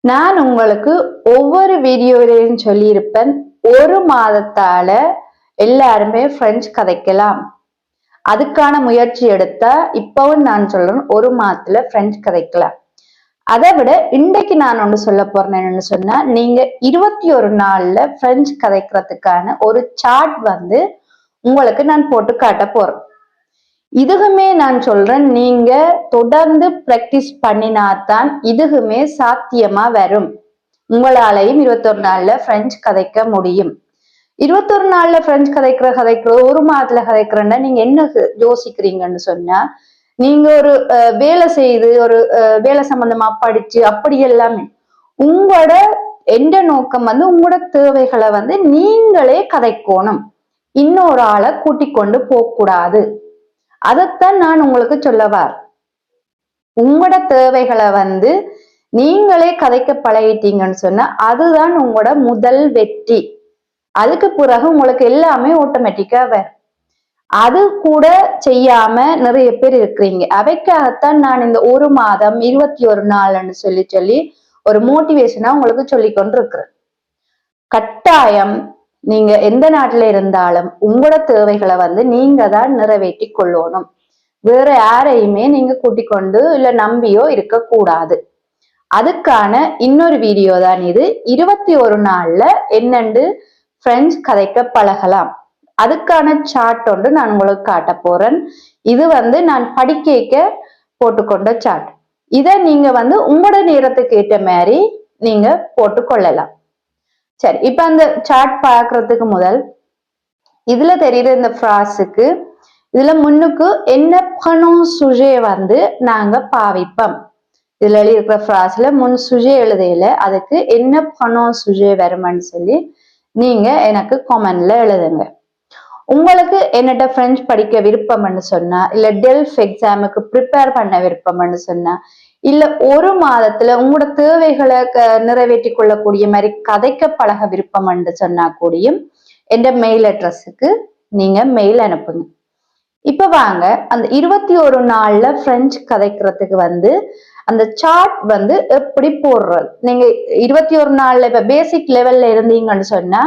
நான் உங்களுக்கு ஒவ்வொரு வீடியோவிலையும் சொல்லியிருப்பேன், ஒரு மாதத்தால எல்லாருமே பிரெஞ்சு கதைக்கலாம். அதுக்கான முயற்சி எடுத்தா இப்பவும் நான் சொல்றேன், ஒரு மாதத்துல பிரெஞ்சு கதைக்கலாம். அதை விட இன்றைக்கு நான் ஒன்று சொல்ல போறேன். என்னன்னு சொன்னா, நீங்க 21 நாள்ல பிரெஞ்சு கதைக்கிறதுக்கான ஒரு சார்ட் உங்களுக்கு நான் போட்டு காட்ட போறேன். இதுக்குமே நான் சொல்றேன், நீங்க தொடர்ந்து பிராக்டிஸ் பண்ணினாதான் இதுக்குமே சாத்தியமா வரும். உங்களாலையும் 21 நாள்ல பிரெஞ்சு கதைக்க முடியும். 21 நாள்ல பிரெஞ்சு கதைக்கிற ஒரு மாதத்துல கதைக்கிறேன்னா நீங்க என்ன யோசிக்கிறீங்கன்னு சொன்னா, நீங்க ஒரு வேலை செய்து ஒரு வேலை சம்பந்தமா படிச்சு அப்படி எல்லாமே உங்களோட எந்த நோக்கம் உங்களோட தேவைகளை நீங்களே கதைக்கணும். இன்னொரு ஆளை கூட்டிக் கொண்டு போக கூடாது. அதைத்தான் நான் உங்களுக்கு சொல்லவார். உங்களோட தேவைகளை நீங்களே கதைக்க பழகிட்டீங்கன்னு சொன்னா அதுதான் உங்களோட முதல் வெற்றி. அதுக்கு பிறகு உங்களுக்கு எல்லாமே ஆட்டோமேட்டிக்கா வரும். அது கூட செய்யாம நிறைய பேர் இருக்கிறீங்க. அவைக்காகத்தான் நான் இந்த ஒரு மாதம் 21 நாள்னு சொல்லி ஒரு மோட்டிவேஷனா உங்களுக்கு சொல்லி கொண்டு இருக்கிறேன். கட்டாயம் நீங்க எந்த நாட்டுல இருந்தாலும் உங்களோட தேவைகளை நீங்க தான் நிறைவேற்றி கொள்ளணும். வேற யாரையுமே நீங்க கூட்டிக் கொண்டு இல்ல நம்பியோ இருக்கக்கூடாது. அதுக்கான இன்னொரு வீடியோ தான் இது. 21 நாள்ல என்னண்டு பிரெஞ்சு கதைக்க பழகலாம். அதுக்கான சார்ட் ஒன்று நான் உங்களுக்கு காட்ட போறேன். இது நான் படிக்க போட்டுக்கொண்ட சார்ட். இதை நீங்க உங்களோட நேரத்துக்கு ஏற்ற மாதிரி நீங்க போட்டுக்கொள்ளலாம். சரி, இப்ப அந்த சார்ட் பாக்குறதுக்கு முதல் இதுல தெரியுற இந்த பிராஸுக்கு இதுல முன்னுக்கு என்ன பணம் சுஜே நாங்க பாவிப்போம். இதுல இருக்கிற பிராஸ்ல முன் சுஜே எழுதையில அதுக்கு என்ன பணம் சுஜே வருமானு சொல்லி நீங்க எனக்கு கமெண்ட்ல எழுதுங்க. உங்களுக்கு என்னட்ட பிரெஞ்சு படிக்க விருப்பம்னு சொன்னா, இல்ல டெல்ஃப் எக்ஸாமுக்கு ப்ரிப்பேர் பண்ண விருப்பம்னு சொன்னா, இல்ல ஒரு மாதத்துல உங்களோட தேவைகளை நிறைவேற்றி கொள்ளக்கூடிய மாதிரி கதைக்க பழக விருப்பம்னு சொன்னா கூடியும் என்ற மெயில் அட்ரஸுக்கு நீங்க மெயில் அனுப்புங்க. இப்ப வாங்க அந்த 21 நாள்ல பிரெஞ்சு கதைக்கிறதுக்கு அந்த சார்ட் எப்படி போடுறது. நீங்க 21 நாள்ல இப்ப பேசிக் லெவல்ல இருந்தீங்கன்னு சொன்னா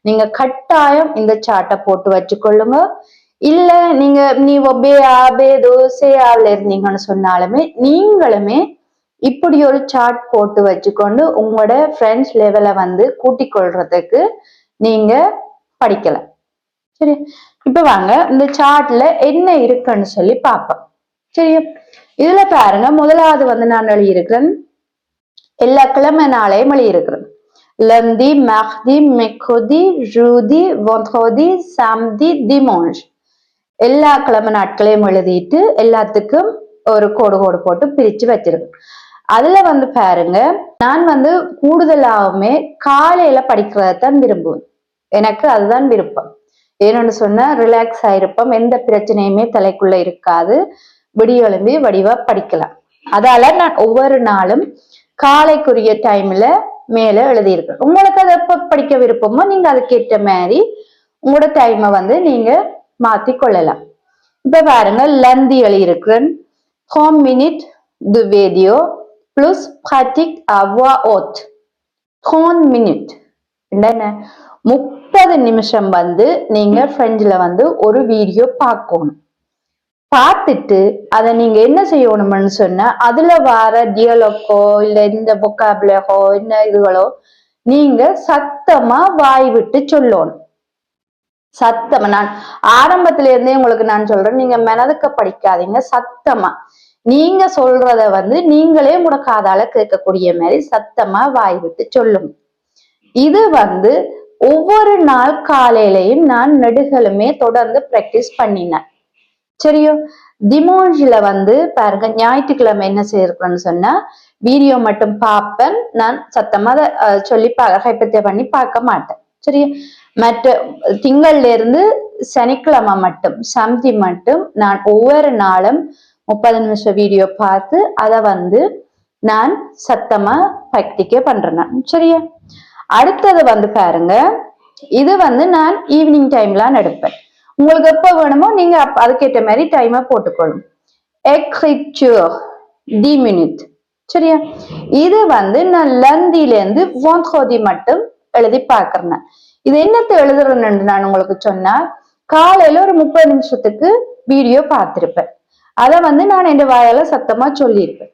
நீங்க கட்டாயம் இந்த சார்ட்டை போட்டு வச்சுக்கொள்ளுங்க. இல்ல நீ இருந்தீங்கன்னு சொன்னாலுமே நீங்களுமே இப்படி ஒரு சார்ட் போட்டு வச்சுக்கொண்டு உங்களோட பிரெஞ்சு லெவலை கூட்டிக் கொள்றதுக்கு நீங்க படிக்கலாம். சரி, இப்ப வாங்க இந்த சார்ட்ல என்ன இருக்குன்னு சொல்லி பார்ப்போம். சரியா, இதுல பாருங்க, முதலாவது நான் எழுதியிருக்கிறேன், எல்லா கிழமை நாளையும் எழுதியிருக்கிறேன். lundi, mardi, mercredi, jeudi, vendredi, samedi, dimanche. எல்லா கிழமை நாட்களையும் எழுதிட்டு எல்லாத்துக்கும் ஒரு கோடு போட்டு பிரிச்சு வச்சிருக்கேன். அதுல பாருங்க, நான் கூடுதலாவுமே காலையில படிக்கிறதான் விரும்புவேன். எனக்கு அதுதான் விருப்பம். ஏன்னு சொன்னா ரிலாக்ஸ் ஆயிருப்போம், எந்த பிரச்சனையுமே தலைக்குள்ள இருக்காது, விடியெழும்பி வடிவா படிக்கலாம். அதால நான் ஒவ்வொரு நாளும் காலைக்குரிய டைம்ல மேல எழுதியிருக்கேன். உங்களுக்கு அதை எப்ப படிக்க விருப்பமோ நீங்க அதுக்கேற்ற மாதிரி உங்களோட டைமை நீங்க மாத்தி கொள்ளலாம். இப்ப பாருங்க, லந்தி எழுதியிருக்கிறேன் 30 minutes de video plus pratique à voix haute. 30 minutes என்ன 30 நிமிஷம் நீங்க பிரெஞ்சுல ஒரு வீடியோ பார்க்கணும். பார்த்துட்டு அதை நீங்க என்ன செய்யணும்னு சொன்னா, அதுல வர டியலோக்கோ இல்ல இந்த பொக்காபுலரோ என்ன இதுகளோ நீங்க சத்தமா வாய் விட்டு சொல்லணும். சத்தமா, நான் ஆரம்பத்துல இருந்தே உங்களுக்கு நான் சொல்றேன், நீங்க மனதுக்கு படிக்காதீங்க. சத்தமா நீங்க சொல்றத நீங்களே முடக்காதால கேட்கக்கூடிய மாதிரி சத்தமா வாய் விட்டு சொல்லுங்க. இது ஒவ்வொரு நாள் காலையிலையும் நான் நெடுகளுமே தொடர்ந்து பிராக்டிஸ் பண்ணினேன். சரியோ, டிமான்ஜில பாருங்க, ஞாயிற்றுக்கிழமை என்ன செய்யறேன்னு சொன்னா வீடியோ மட்டும் பார்ப்பேன். நான் சத்தமா சொல்லி கைப்பற்றிய பண்ணி பார்க்க மாட்டேன். சரியா, மற்ற திங்கள்ல இருந்து சனிக்கிழமை மட்டும் சம்தி மட்டும் நான் ஒவ்வொரு நாளும் 30 நிமிஷம் வீடியோ பார்த்து அதை நான் சத்தமா பிராக்டிக்க பண்றேன். சரியா, அடுத்தது பாருங்க, இது நான் ஈவினிங் டைம்லாம் எடுப்பேன். உங்களுக்கு எப்ப வேணுமோ நீங்க அதுக்கேற்ற மாதிரி டைமை போட்டுக்கொள்ளும். écriture 10 minutes, சரியா? இது வந்து நான் லந்தில இருந்து vendredi மட்டும் எழுதி பார்க்கிறேன். இது என்னத்தை எழுதுறேன்னு நான் உங்களுக்கு சொன்னா, காலையில ஒரு 30 நிமிஷத்துக்கு வீடியோ பார்த்திருப்பேன். அதை வந்து நான் என் வாயால சத்தமா சொல்லியிருப்பேன்.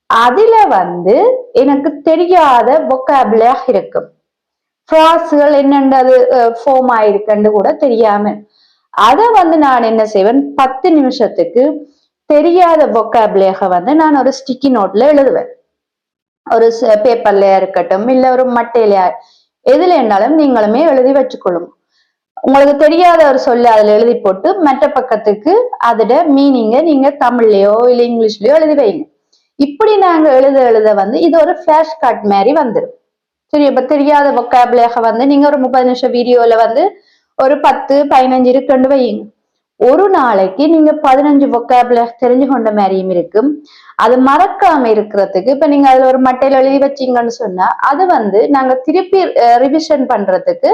அதுல வந்து எனக்கு தெரியாத vocabulary இருக்கும். ஃப்ராஸ்கள் என்னென்று அது ஃபார்ம் ஆயிருக்குன்னு கூட தெரியாம அதை வந்து நான் என்ன செய்வேன், 10 நிமிஷத்துக்கு தெரியாத vocabulary வந்து நான் ஒரு ஸ்டிக்கி நோட்ல எழுதுவேன். ஒரு பேப்பர்லயா இருக்கட்டும், இல்ல ஒரு மட்டையிலயா, எதுல என்னாலும் நீங்களுமே எழுதி வச்சுக்கொள்ளுங்க. உங்களுக்கு தெரியாத ஒரு சொல்லு அதுல எழுதி போட்டு மற்ற பக்கத்துக்கு அதோட மீனிங்க நீங்க தமிழ்லயோ இல்ல இங்கிலீஷ்லயோ எழுதி வைங்க. இப்படி நாங்க எழுத வந்து இது ஒரு ஃபிளாஷ் கார்ட் மாதிரி வந்துடும். சரி, இப்ப தெரியாத vocabulary வந்து நீங்க ஒரு 30 நிமிஷம் வீடியோல வந்து ஒரு 10-15 இருக்குன்னு வையுங்க. ஒரு நாளைக்கு நீங்க 15 vocabulary தெரிஞ்சு கொண்ட மாதிரியும் இருக்கும். அது மறக்காம இருக்கிறதுக்கு இப்ப நீங்க அதுல ஒரு மட்டையில எழுதி வச்சீங்கன்னு சொன்னா அது வந்து நாங்க திருப்பி ரிவிஷன் பண்றதுக்கு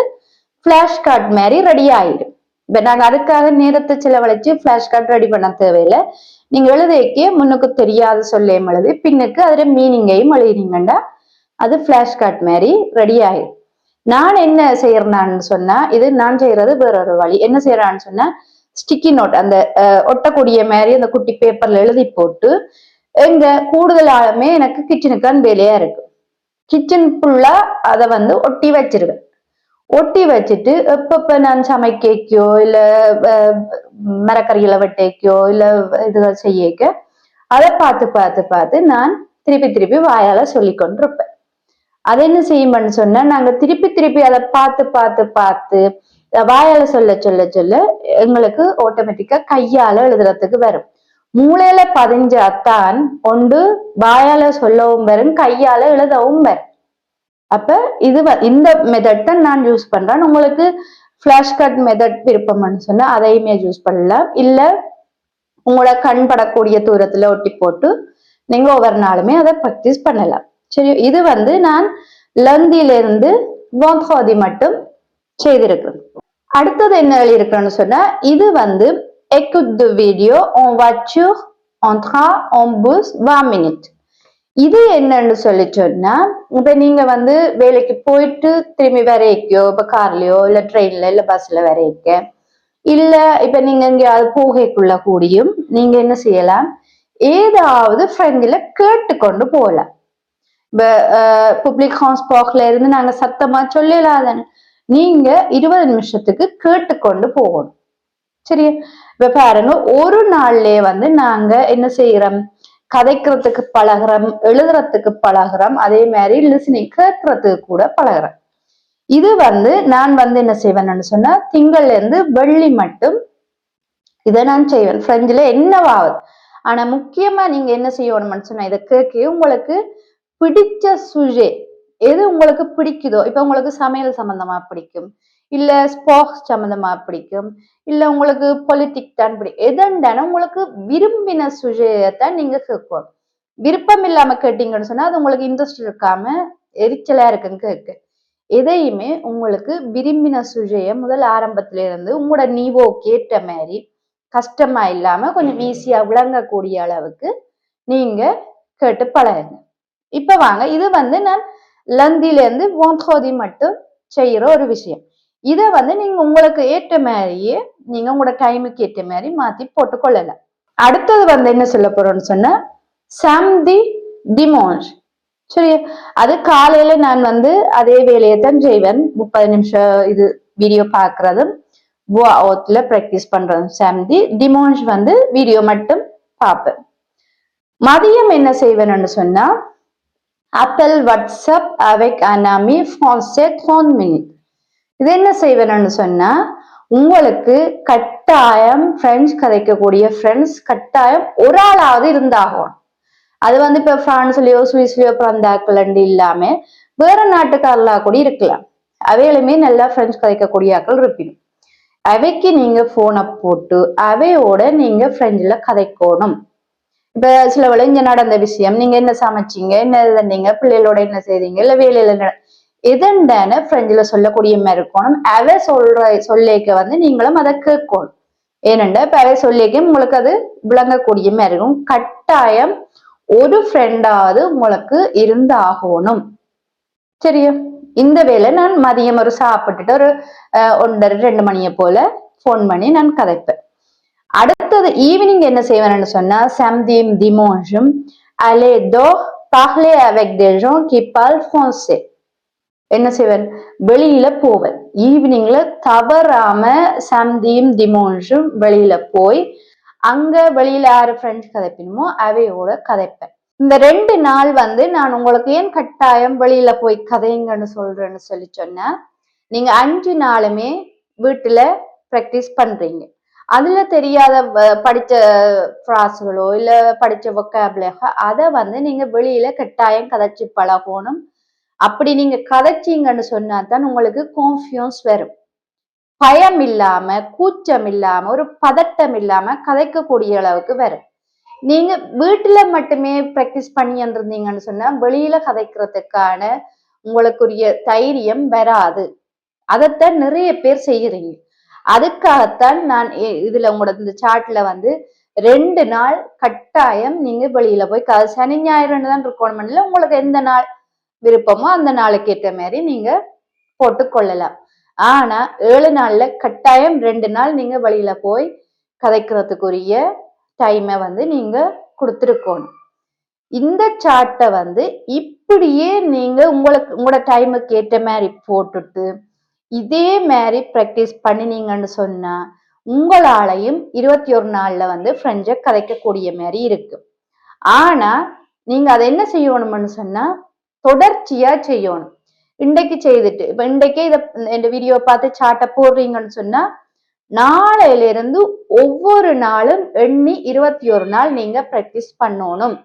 பிளாஷ் கார்டு மாதிரி ரெடி ஆயிடும். இப்ப நாங்க அதுக்காக நேரத்தை செலவழிச்சு பிளாஷ் கார்டு ரெடி பண்ண தேவையில்லை. நீங்க எழுதிக்கே முன்னுக்கு தெரியாத சொல்லையும் எழுதி பின்னுக்கு அதுல மீனிங்கையும் எழுதினீங்கன்னா அது பிளாஷ் கார்டு மாதிரி ரெடி ஆயிடும். நான் என்ன செய்யறேன்னு சொன்னா, இது நான் செய்யறது வேற ஒரு வழி. என்ன செய்யறான்னு சொன்னா, ஸ்டிக்கி நோட் அந்த ஒட்டக்கூடிய மாதிரி அந்த குட்டி பேப்பர்ல எழுதி போட்டு எங்க கூடுதலாலுமே எனக்கு கிச்சனுக்கான வேலையா இருக்கு. கிச்சன் ஃபுல்லா அதை வந்து ஒட்டி வச்சிருவேன். ஒட்டி வச்சுட்டு எப்பப்ப நான் சமைக்கோ இல்ல மரக்கறிகளை வெட்டைக்கோ இல்ல இதுகள் செய்யக்க அதை பார்த்து நான் திருப்பி வாயால சொல்லி கொண்டிருப்பேன். அதை என்ன செய்யும்னு சொன்னா, நாங்க திருப்பி அதை பார்த்து வாயால சொல்ல எங்களுக்கு ஆட்டோமேட்டிக்கா கையால எழுதுறதுக்கு வரும். மூளையில பதிஞ்சாத்தான் ஒன்று வாயால சொல்லவும் வரும், கையால எழுதவும் வரும். அப்ப இது இந்த மெத்தட் தான் நான் யூஸ் பண்றேன். உங்களுக்கு பிளாஷ் கார்ட் மெத்தட் விருப்பம்னு சொன்னா அதையுமே யூஸ் பண்ணலாம். இல்ல உங்களோட கண் படக்கூடிய தூரத்துல ஒட்டி போட்டு நீங்க ஒவ்வொரு நாளுமே அதை ப்ராக்டிஸ் பண்ணலாம். சரி, இது வந்து நான் லந்தில இருந்து vendredi மட்டும் செய்திருக்கிறேன். அடுத்தது என்ன எழுதியிருக்கேன்னு சொன்னா, இது வந்து écoute de vidéo en voiture en train en bus 20 minutes. இது என்னன்னு சொல்லி சொன்னா, இப்ப நீங்க வந்து வேலைக்கு போயிட்டு திரும்பி வரைக்கோ, இப்ப கார்லயோ இல்ல ட்ரெயின்ல இல்ல பஸ்ல வரைக்க, இல்ல இப்ப நீங்க எங்கேயாவது போகைக்குள்ள கூடியும் நீங்க என்ன செய்யலாம், ஏதாவது ஃப்ரெண்ட்ல கேட்டுக்கொண்டு போகலாம். பப்ளிக் டிரான்ஸ்போர்ட்ல இருந்து நாங்க சத்தமா சொல்லலாதானே, நீங்க 20 நிமிஷத்துக்கு கேட்டுக்கொண்டு போகணும். சரி, இப்ப பாருங்க, ஒரு நாள்லயே வந்து நாங்க என்ன செய்யறோம், கதைக்கிறதுக்கு பழகிறோம், எழுதுறதுக்கு பழகிறோம், அதே மாதிரி லிசனிங் கேட்கறதுக்கு கூட பழகிறோம். இது வந்து நான் வந்து என்ன செய்வேன்னு சொன்னா, திங்கள்ல இருந்து வெள்ளி மட்டும் இதை நான் செய்வேன். பிரெஞ்சுல என்னவாகுது. ஆனா முக்கியமா நீங்க என்ன செய்யணும்னு சொன்னா, இதை கேட்க உங்களுக்கு பிடிச்ச சுஜே எது உங்களுக்கு பிடிக்குதோ, இப்ப உங்களுக்கு சமையல் சம்பந்தமா பிடிக்கும், இல்ல ஸ்போர்ட்ஸ் சம்பந்தமா பிடிக்கும், இல்ல உங்களுக்கு பொலிட்டிக் தான் பிடிக்கும், எதண்டான உங்களுக்கு விரும்பின சுஜையத்தான் நீங்க கேட்கணும். விருப்பம் இல்லாம கேட்டீங்கன்னு சொன்னா அது உங்களுக்கு இன்ட்ரெஸ்ட் இருக்காம எரிச்சலா இருக்குன்னு கேட்க. எதையுமே உங்களுக்கு விரும்பின சுஜைய முதல் ஆரம்பத்துல இருந்து உங்களோட நீவோக்கு ஏற்ற மாதிரி கஷ்டமா இல்லாம கொஞ்சம் ஈஸியா விளங்கக்கூடிய அளவுக்கு நீங்க கேட்டு பழகுங்க. இப்ப வாங்க, இது வந்து நான் லந்தில இருந்து vendredi மட்டும் செய்யற ஒரு விஷயம். இதை வந்து நீங்க உங்களுக்கு ஏற்ற மாதிரியே நீங்க உங்களோட டைமுக்கு ஏற்ற மாதிரி மாத்தி போட்டுக்கொள்ளலாம். அடுத்தது வந்து என்ன சொல்ல போறோம்னு சொன்னா, samedi dimanche. சரி, அது காலையில நான் வந்து அதே வேலையை தான் செய்வேன். 30 நிமிஷம் இது வீடியோ பாக்குறதும் பிராக்டிஸ் பண்றதும். samedi dimanche வந்து வீடியோ மட்டும் பார்ப்பேன். மதியம் என்ன செய்வேன்னு சொன்னா, appel WhatsApp avec un ami français 30 minutes. இது என்ன செய்வேன்னு சொன்னா, உங்களுக்கு கட்டாயம் பிரெஞ்சு கதைக்கக்கூடிய ஃப்ரெண்ட்ஸ் கட்டாயம் ஒரு ஆளாவது இருந்தாகும். அது வந்து இப்ப பிரான்ஸ்லயோ சுவிஸ்லயோ பிறந்தாக்கள் இல்லாம வேற நாட்டுக்காரலா கூட இருக்கலாம். அவைகளுமே நல்லா பிரெஞ்சு கதைக்கக்கூடிய ஆக்கள் இருப்பீங்க. அவைக்கு நீங்க போனை போட்டு அவையோட நீங்க பிரெஞ்சுல கதைக்கணும். இப்ப சில வேளை இங்க நடந்த விஷயம், நீங்க என்ன சமைச்சீங்க, என்ன இருந்தீங்க, பிள்ளைகளோட என்ன செய்தீங்க, இல்ல வேலையில எதண்டான பிரெஞ்சுல சொல்லக்கூடிய மாதிரி இருக்கணும். அவை சொல்லிக்க வந்து நீங்களும் அதை கேட்கணும். ஏனென்றா இப்ப அவை சொல்லிக்க உங்களுக்கு அது விளங்கக்கூடிய மாதிரி இருக்கும். கட்டாயம் ஒரு ஃப்ரெண்டாவது உங்களுக்கு இருந்தாகணும். சரியா? இந்த வேலை நான் மதியம் ஒரு சாப்பிட்டுட்டு ஒரு 1:30 2 மணியை போல போன் பண்ணி நான் கதைப்பேன். அடுத்தது ஈவினிங் என்ன செய்வேன்னு சொன்னா samedi dimanche aller dehors parler avec des gens qui parlent français. என்ன செய்வேன், வெளியில போவேன். ஈவினிங்ல தவறாம samedi dimanche வெளியில போய் அங்க வெளியில யாரு ஃப்ரெண்ட்ஸ் கதைப்பினுமோ அவையோட கதைப்பேன். இந்த 2 நாள் வந்து நான் உங்களுக்கு ஏன் கட்டாயம் வெளியில போய் கதைங்கன்னு சொல்றேன்னு சொன்னா, நீங்க 5 நாளுமே வீட்டுல பிராக்டிஸ் பண்றீங்க. அதுல தெரியாத படிச்ச பிராஸ்களோ இல்ல படிச்ச வொக்காபுலரி அதை வந்து நீங்க வெளியில கட்டாயம் கதைச்சு பழகணும். அப்படி நீங்க கதைச்சீங்கன்னு சொன்னா தான் உங்களுக்கு கான்ஃபிடன்ஸ் வரும். பயம் இல்லாம, கூச்சம் இல்லாம, ஒரு பதட்டம் இல்லாம கதைக்கக்கூடிய அளவுக்கு வரும். நீங்க வீட்டுல மட்டுமே பிராக்டிஸ் பண்ணிருந்தீங்கன்னு சொன்னா வெளியில கதைக்கிறதுக்கான உங்களுக்குரிய தைரியம் வராது. அதைத்தான் நிறைய பேர் செய்யறீங்க. அதுக்காகத்தான் நான் இதுல உங்களோட இந்த சார்ட்ல வந்து 2 நாள் கட்டாயம் நீங்க வெளியில போய் சனி ஞாயிறுன்னு தான் இருக்கணும். இல்லை உங்களுக்கு எந்த நாள் விருப்பமோ அந்த நாளுக்கு ஏற்ற மாதிரி நீங்க போட்டுக்கொள்ளலாம். ஆனா 7 நாள்ல கட்டாயம் 2 நாள் நீங்க வெளியில போய் கதைக்கிறதுக்குரிய டைமை வந்து நீங்க கொடுத்துருக்கணும். இந்த சார்ட்டை வந்து இப்படியே நீங்க உங்களோட டைமுக்கு ஏற்ற மாதிரி போட்டுட்டு இதே மாதிரி பிராக்டிஸ் பண்ணினீங்கன்னு சொன்னா உங்களாலையும் 21 நாள்ல வந்து ஃப்ரெண்ட்ஸை கதைக்கக்கூடிய மாதிரி இருக்கு. ஆனா நீங்க அதை என்ன செய்யணும்னு சொன்னா தொடர்ச்சியா செய்யணும். இன்றைக்கு செய்துட்டு இப்ப இன்றைக்கே இந்த வீடியோ பார்த்து சார்ட்டை போடுறீங்கன்னு சொன்னா நாளையில இருந்து ஒவ்வொரு நாளும் எண்ணி 21 நாள் நீங்க பிராக்டிஸ் பண்ணணும்.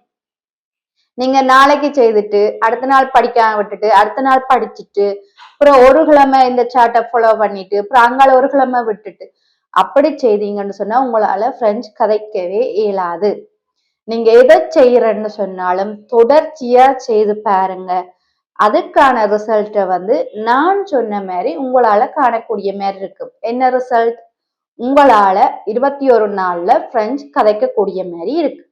நீங்க நாளைக்கு செய்துட்டு அடுத்த நாள் படிக்காம விட்டுட்டு அடுத்த நாள் படிச்சுட்டு அப்புறம் ஒரு கிழமை இந்த சார்ட்டை ஃபாலோ பண்ணிட்டு அப்புறம் அங்கால ஒரு கிழமை விட்டுட்டு அப்படி செய்தீங்கன்னு சொன்னா உங்களால பிரெஞ்சு கதைக்கவே இயலாது. நீங்க எதை செய்யறன்னு சொன்னாலும் தொடர்ச்சியா செய்து பாருங்க. அதுக்கான ரிசல்ட்டை வந்து நான் சொன்ன மாதிரி உங்களால காணக்கூடிய மாதிரி இருக்கும். என்ன ரிசல்ட்? உங்களால 21 நாள்ல பிரெஞ்சு கதைக்கக்கூடிய மாதிரி இருக்கு.